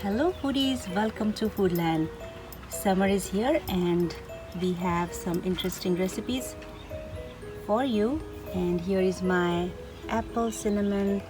Hello foodies, welcome to Foodland. Summer is here and we have some interesting recipes for you. And here is my apple cinnamon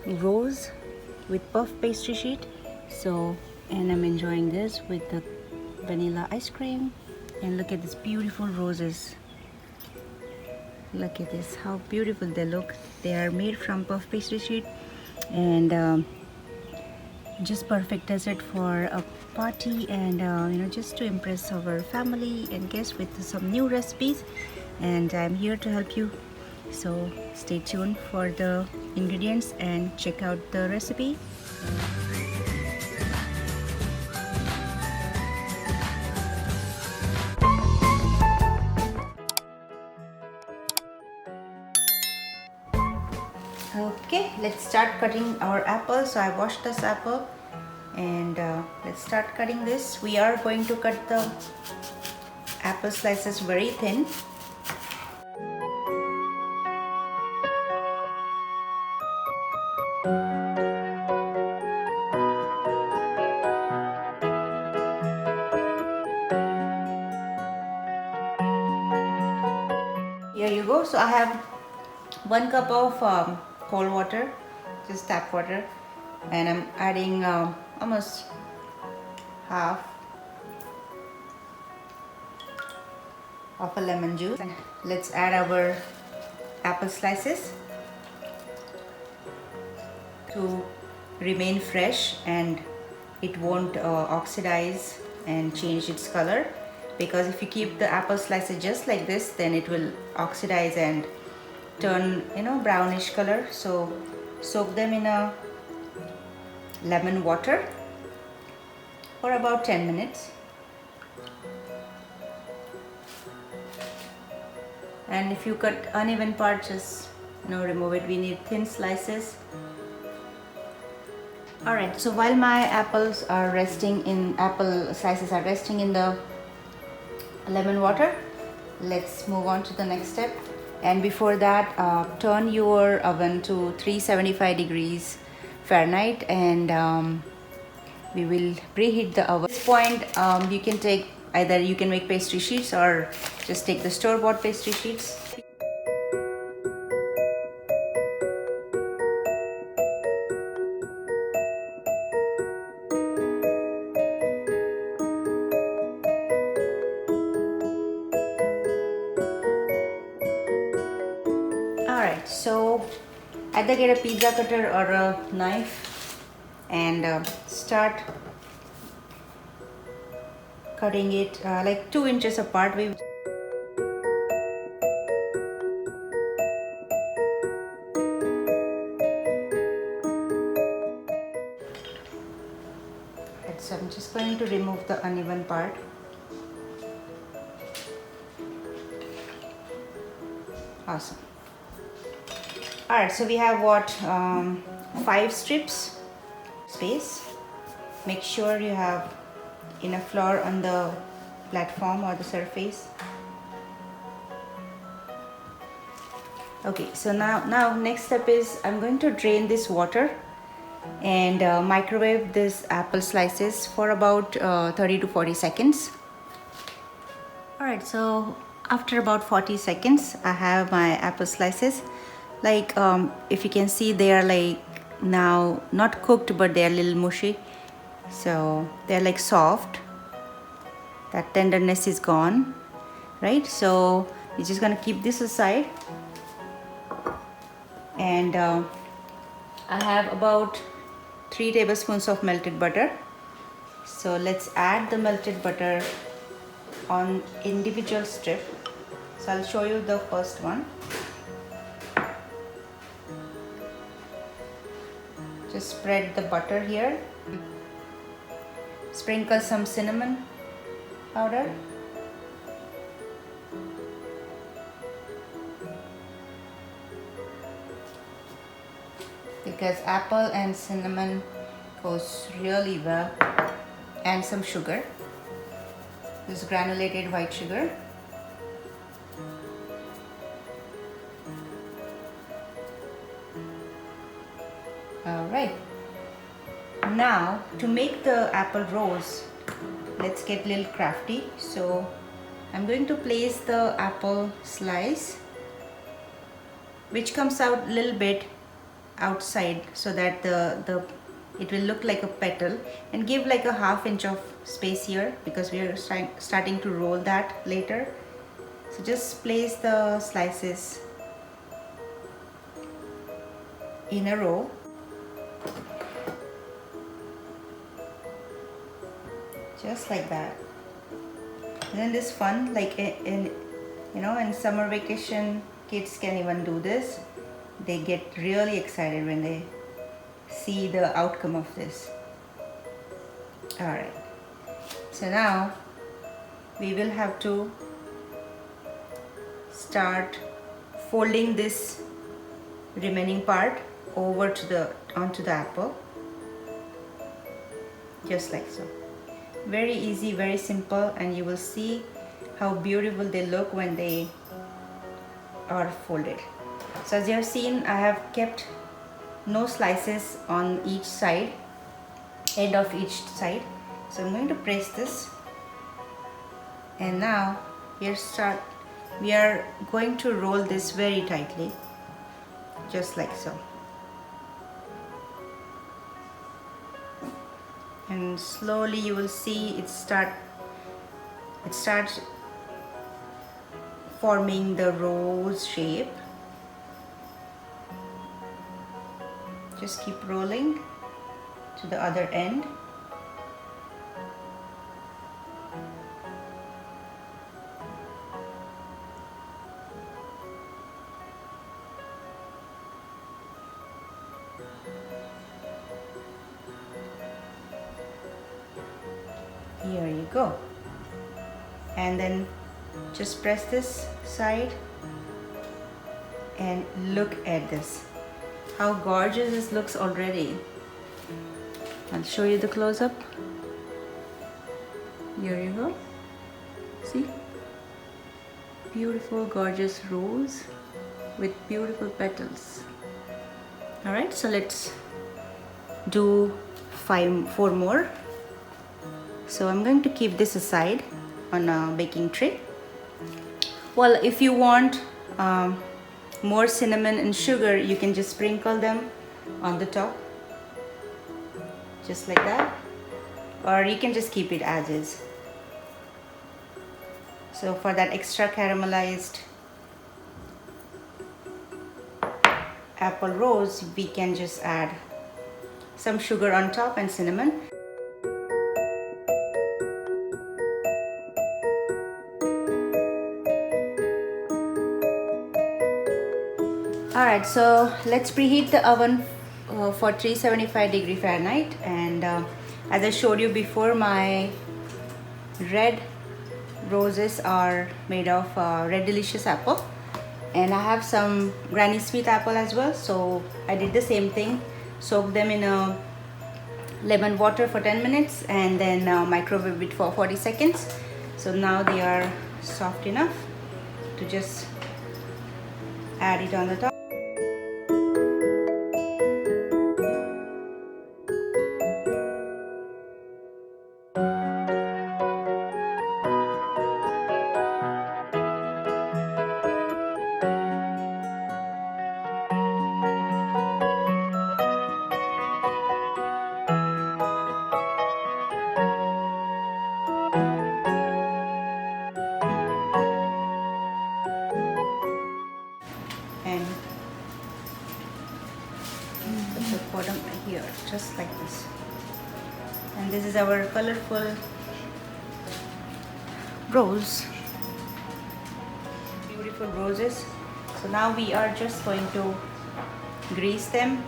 rose with puff pastry sheet. And I'm enjoying this with the vanilla ice cream. And look at these beautiful roses. Look at this, how beautiful they look. They are made from puff pastry sheet and just perfect dessert for a party and just to impress our family and guests with some new recipes. And I'm here to help you, so stay tuned for the ingredients and check out the recipe. Okay, let's start cutting our apple. So I washed this apple and let's start cutting this. We are going to cut the apple slices very thin. Here you go. So I have 1 cup of cold water, just tap water, and I'm adding almost half of a lemon juice. Let's add our apple slices to remain fresh and it won't oxidize and change its color, because if you keep the apple slices just like this, then it will oxidize and turn brownish color. So soak them in a lemon water for about 10 minutes. And if you cut uneven parts, just remove it. We need thin slices. Alright, so while my apple slices are resting in the lemon water, let's move on to the next step. And before that, turn your oven to 375 degrees Fahrenheit and we will preheat the oven. At this point, you can take you can make pastry sheets or just take the store-bought pastry sheets. Alright, so either get a pizza cutter or a knife and start cutting it like 2 inches apart. So I'm just going to remove the uneven part. Awesome. Alright, so we have 5 strips space. Make sure you have enough flour on the platform or the surface. Okay, so now next step is I'm going to drain this water and microwave this apple slices for about 30 to 40 seconds. Alright, so after about 40 seconds I have my apple slices. Like if you can see, they are like now not cooked, but they are a little mushy, so they're like soft. That tenderness is gone, right? So you're just gonna keep this aside, and I have about 3 tablespoons of melted butter. So let's add the melted butter on individual strip. So I'll show you the first one. Just spread the butter here. Sprinkle some cinnamon powder. Because apple and cinnamon goes really well. And some sugar. This granulated white sugar. Alright. Now to make the apple rose, let's get a little crafty. So I'm going to place the apple slice, which comes out a little bit outside, so that it will look like a petal, and give like a ½ inch of space here because we are starting to roll that later. So just place the slices in a row. Just like that. Isn't this fun? Like in summer vacation, kids can even do this. They get really excited when they see the outcome of this. Alright, so now we will have to start folding this remaining part over to onto the apple, just like so. Very easy, very simple, and you will see how beautiful they look when they are folded. So as you have seen, I have kept no slices on each side, end of each side. So I'm going to press this, and now we are going to roll this very tightly, just like so. And slowly you will see it starts forming the rose shape. Just keep rolling to the other end. Here you go. And then just press this side, and look at this. How gorgeous this looks already. I'll show you the close-up. Here you go. See? Beautiful, gorgeous rose with beautiful petals. Alright, so let's do 4 more. So I'm going to keep this aside on a baking tray. Well, if you want more cinnamon and sugar, you can just sprinkle them on the top, just like that, or you can just keep it as is. So for that extra caramelized apple rose, we can just add some sugar on top and cinnamon. Alright, so let's preheat the oven for 375 Fahrenheit. And as I showed you before, my red roses are made of red delicious apple, and I have some granny sweet apple as well. So I did the same thing, soaked them in lemon water for 10 minutes and then microwave it for 40 seconds. So now they are soft enough to just add it on the top. And put the bottom here, just like this. And this is our colorful rose. Beautiful roses. So now we are just going to grease them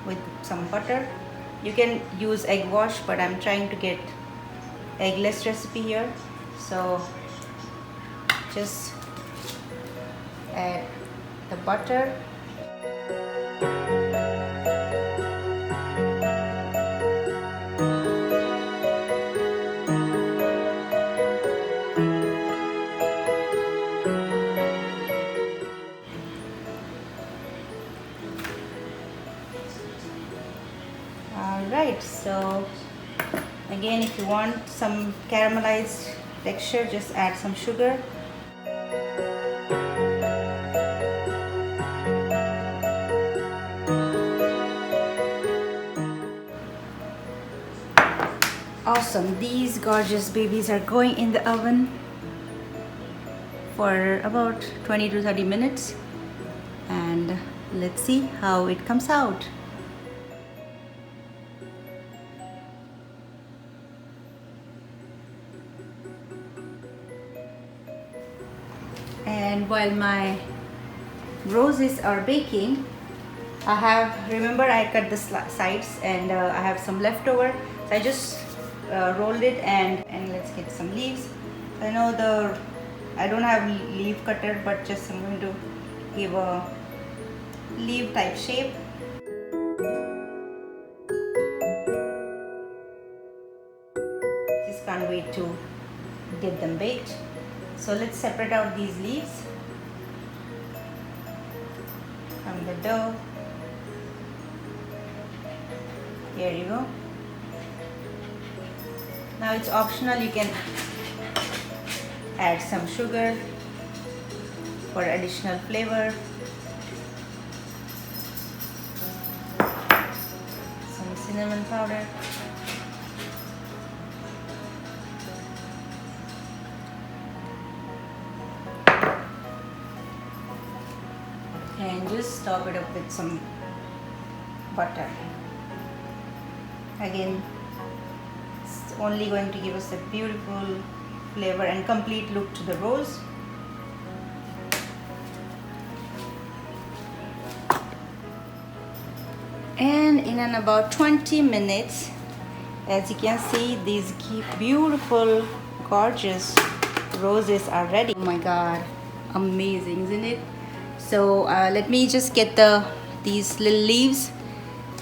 with some butter. You can use egg wash, but I'm trying to get eggless recipe here. So just add the butter. Alright, so again, if you want some caramelized texture, just add some sugar. Awesome, these gorgeous babies are going in the oven for about 20 to 30 minutes, and let's see how it comes out. And while my roses are baking, remember I cut the sides, and I have some leftover, so I just rolled it, and let's get some leaves. I know I don't have leaf cutter, but just I'm going to give a leaf type shape. Just can't wait to get them baked. So let's separate out these leaves from the dough. Here you go. Now it's optional, you can add some sugar for additional flavor, some cinnamon powder, and just top it up with some butter. Again, it's only going to give us a beautiful flavor and complete look to the rose. And in about 20 minutes, as you can see, these beautiful, gorgeous roses are ready. Oh my god, amazing, isn't it? So let me just get these little leaves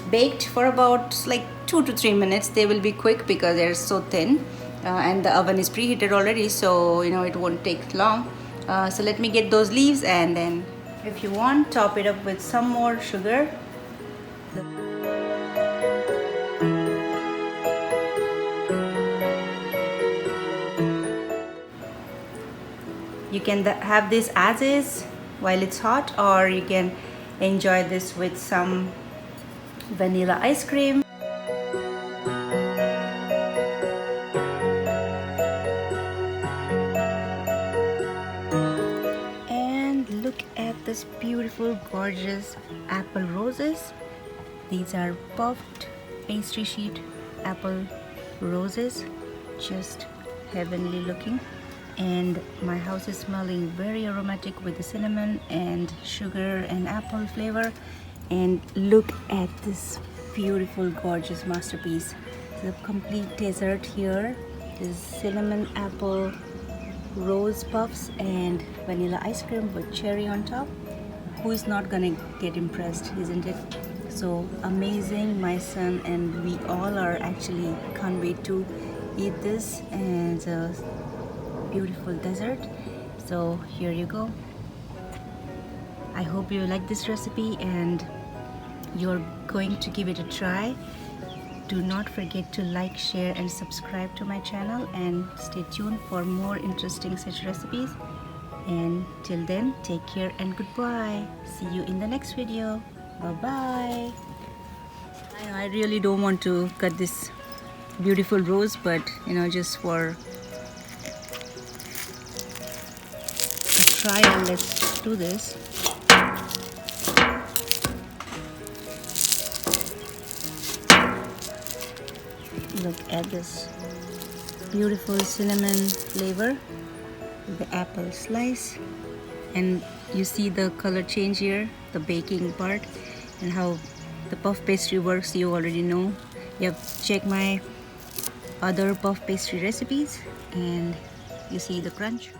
baked for about like 2 to 3 minutes. They will be quick because they're so thin, and the oven is preheated already, so it won't take long. So let me get those leaves, and then if you want, top it up with some more sugar. You can have this as is while it's hot, or you can enjoy this with some vanilla ice cream. And look at this beautiful, gorgeous apple roses. These are puffed pastry sheet apple roses, just heavenly looking. And my house is smelling very aromatic with the cinnamon and sugar and apple flavor. And look at this beautiful, gorgeous masterpiece. The complete dessert here is cinnamon apple rose puffs and vanilla ice cream with cherry on top. Who is not gonna get impressed, isn't it? So amazing. My son and we all are actually can't wait to eat this, and beautiful dessert. So here you go. I hope you like this recipe and you're going to give it a try. Do not forget to like, share and subscribe to my channel, and stay tuned for more interesting such recipes. And till then, take care and goodbye. See you in the next video. Bye bye. I really don't want to cut this beautiful rose, but just for trial, let's do this. Look at this beautiful cinnamon flavor, the apple slice, and you see the color change here, the baking part, and how the puff pastry works. You already know. You have checked my other puff pastry recipes, and you see the crunch.